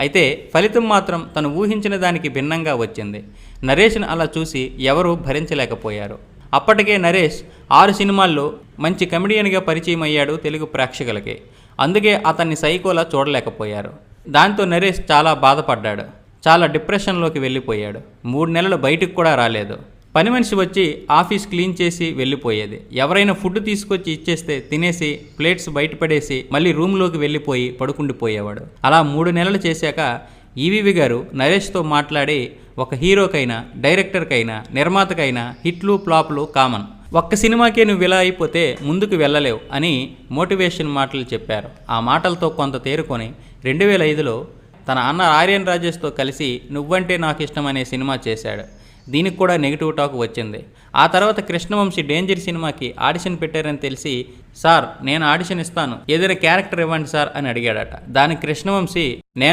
అయితే ఫలితం మాత్రం తను ఊహించిన దానికి భిన్నంగా వచ్చింది. నరేష్ను అలా చూసి ఎవరూ భరించలేకపోయారు. అప్పటికే నరేష్ 6 సినిమాల్లో మంచి కమెడియన్గా పరిచయం అయ్యాడు తెలుగు ప్రేక్షకులకి. అందుకే అతన్ని సైకోలా చూడలేకపోయారు. దాంతో నరేష్ చాలా బాధపడ్డాడు. చాలా డిప్రెషన్లోకి వెళ్ళిపోయాడు. 3 నెలలు బయటికి కూడా రాలేదు. పని మనిషి వచ్చి ఆఫీస్ క్లీన్ చేసి వెళ్ళిపోయేది. ఎవరైనా ఫుడ్ తీసుకొచ్చి ఇచ్చేస్తే తినేసి ప్లేట్స్ బయటపడేసి మళ్ళీ రూమ్లోకి వెళ్ళిపోయి పడుకుండిపోయేవాడు. అలా 3 నెలలు చేశాక ఈవీవి గారు నరేష్తో మాట్లాడి, ఒక హీరోకైనా, డైరెక్టర్కైనా, నిర్మాతకైనా హిట్లు ఫ్లాప్లు కామన్. ఒక్క సినిమాకే నువ్వు ఇలా అయిపోతే ముందుకు వెళ్ళలేవు అని మోటివేషన్ మాటలు చెప్పారు. ఆ మాటలతో కొంత తేరుకొని 2005లో తన అన్న ఆర్యన్ రాజేష్తో కలిసి నువ్వంటే నాకు ఇష్టం అనే సినిమా చేశాడు. దీనికి కూడా నెగిటివ్ టాక్ వచ్చింది. ఆ తర్వాత కృష్ణవంశీ డేంజర్ సినిమాకి ఆడిషన్ పెట్టారని తెలిసి, సార్ నేను ఆడిషన్ ఇస్తాను, ఏదైనా క్యారెక్టర్ ఇవ్వండి సార్ అని అడిగాడట. దానికి కృష్ణవంశీ, నేను